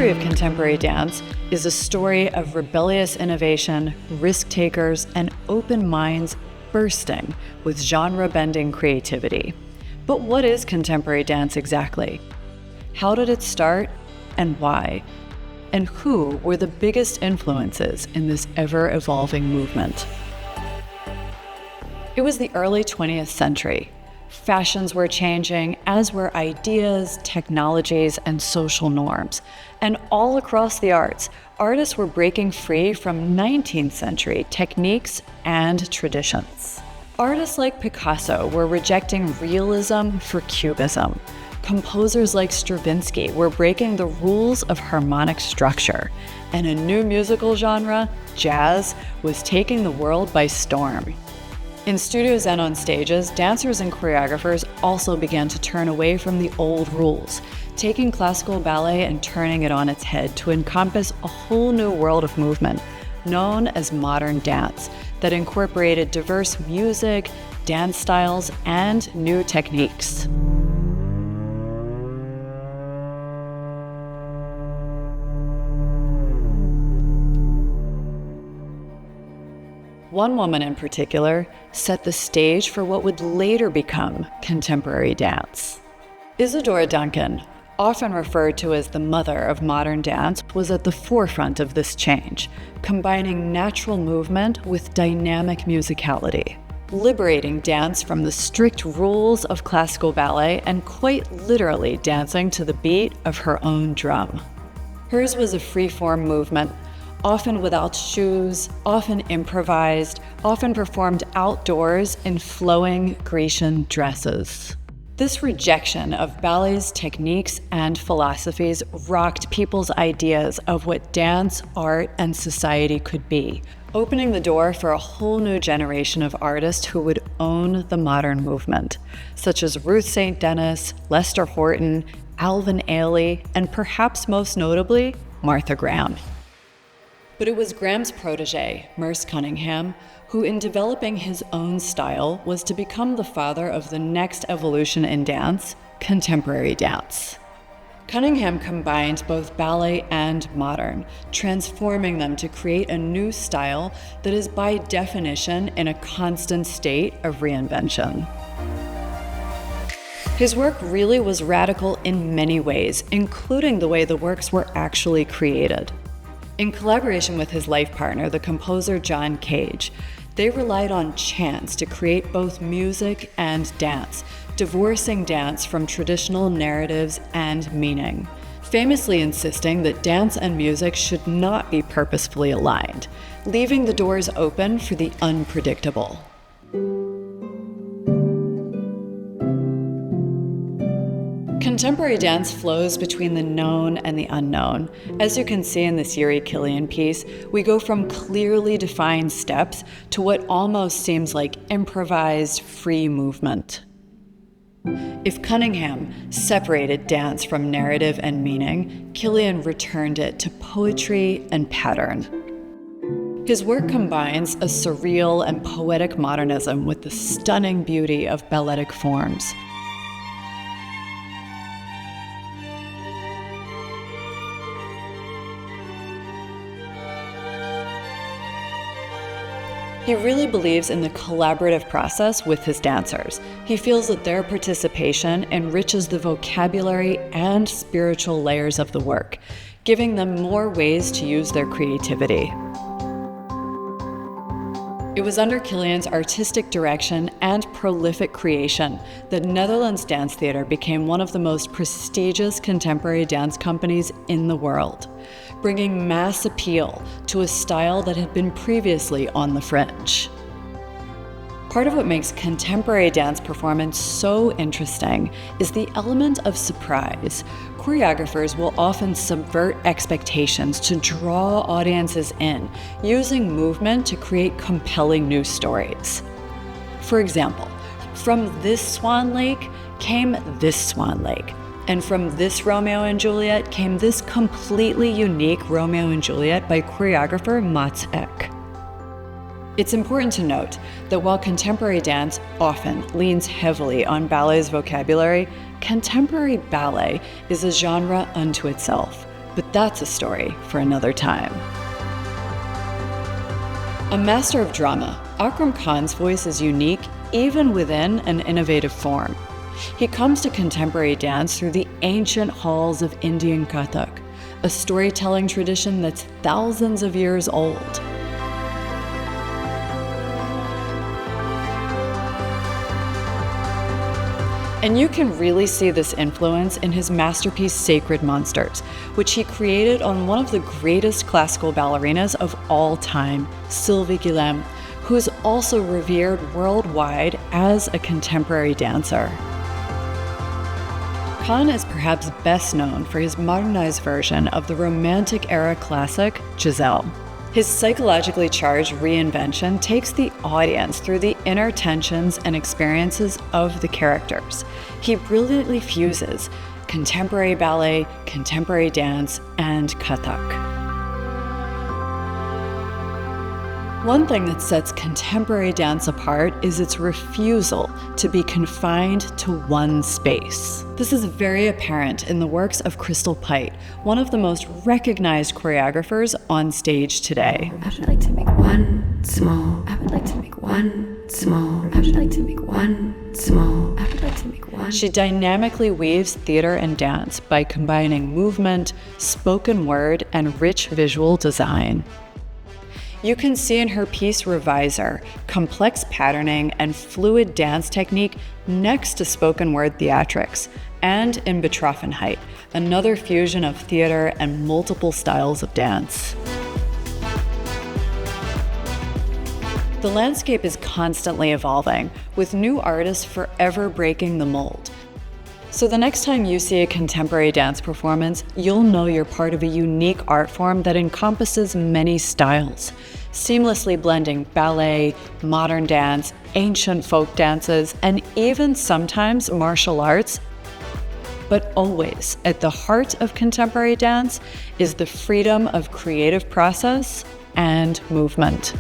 history of contemporary dance is a story of rebellious innovation, risk-takers, and open minds bursting with genre-bending creativity. But what is contemporary dance exactly? How did it start, and why? And who were the biggest influences in this ever-evolving movement? It was the early 20th century. Fashions were changing, as were ideas, technologies, and social norms. And all across the arts, artists were breaking free from 19th century techniques and traditions. Artists like Picasso were rejecting realism for cubism. Composers like Stravinsky were breaking the rules of harmonic structure. And a new musical genre, jazz, was taking the world by storm. In studios and on stages, dancers and choreographers also began to turn away from the old rules, taking classical ballet and turning it on its head to encompass a whole new world of movement, known as modern dance, that incorporated diverse music, dance styles, and new techniques. One woman in particular set the stage for what would later become contemporary dance. Isadora Duncan, often referred to as the mother of modern dance, was at the forefront of this change, combining natural movement with dynamic musicality, liberating dance from the strict rules of classical ballet and quite literally dancing to the beat of her own drum. Hers was a free-form movement, often without shoes, often improvised, often performed outdoors in flowing Grecian dresses. This rejection of ballet's techniques and philosophies rocked people's ideas of what dance, art, and society could be, opening the door for a whole new generation of artists who would own the modern movement, such as Ruth St. Denis, Lester Horton, Alvin Ailey, and perhaps most notably, Martha Graham. But it was Graham's protege, Merce Cunningham, who in developing his own style was to become the father of the next evolution in dance, contemporary dance. Cunningham combined both ballet and modern, transforming them to create a new style that is by definition in a constant state of reinvention. His work really was radical in many ways, including the way the works were actually created. In collaboration with his life partner, the composer John Cage, they relied on chance to create both music and dance, divorcing dance from traditional narratives and meaning, famously insisting that dance and music should not be purposefully aligned, leaving the doors open for the unpredictable. Contemporary dance flows between the known and the unknown. As you can see in this Yuri Killian piece, we go from clearly defined steps to what almost seems like improvised free movement. If Cunningham separated dance from narrative and meaning, Killian returned it to poetry and pattern. His work combines a surreal and poetic modernism with the stunning beauty of balletic forms. He really believes in the collaborative process with his dancers. He feels that their participation enriches the vocabulary and spiritual layers of the work, giving them more ways to use their creativity. It was under Killian's artistic direction and prolific creation that Netherlands Dance Theatre became one of the most prestigious contemporary dance companies in the world, bringing mass appeal to a style that had been previously on the fringe. Part of what makes contemporary dance performance so interesting is the element of surprise. Choreographers will often subvert expectations to draw audiences in, using movement to create compelling new stories. For example, from this Swan Lake came this Swan Lake, and from this Romeo and Juliet came this completely unique Romeo and Juliet by choreographer Mats Ek. It's important to note that while contemporary dance often leans heavily on ballet's vocabulary, contemporary ballet is a genre unto itself, but that's a story for another time. A master of drama, Akram Khan's voice is unique even within an innovative form. He comes to contemporary dance through the ancient halls of Indian Kathak, a storytelling tradition that's thousands of years old. And you can really see this influence in his masterpiece Sacred Monsters, which he created on one of the greatest classical ballerinas of all time, Sylvie Guillem, who is also revered worldwide as a contemporary dancer. Khan is perhaps best known for his modernized version of the Romantic-era classic, Giselle. His psychologically charged reinvention takes the audience through the inner tensions and experiences of the characters. He brilliantly fuses contemporary ballet, contemporary dance, and Kathak. One thing that sets contemporary dance apart is its refusal to be confined to one space. This is very apparent in the works of Pite, one of the most recognized choreographers on stage today. I would like to make one small. I would like to make one small. I would like to make one small. I would like to make one. She dynamically weaves theater and dance by combining movement, spoken word, and rich visual design. You can see in her piece Reviser complex patterning and fluid dance technique next to spoken word theatrics, and in Betroffenheit, another fusion of theater and multiple styles of dance. The landscape is constantly evolving, with new artists forever breaking the mold. So the next time you see a contemporary dance performance, you'll know you're part of a unique art form that encompasses many styles, seamlessly blending ballet, modern dance, ancient folk dances, and even sometimes martial arts. But always at the heart of contemporary dance is the freedom of creative process and movement.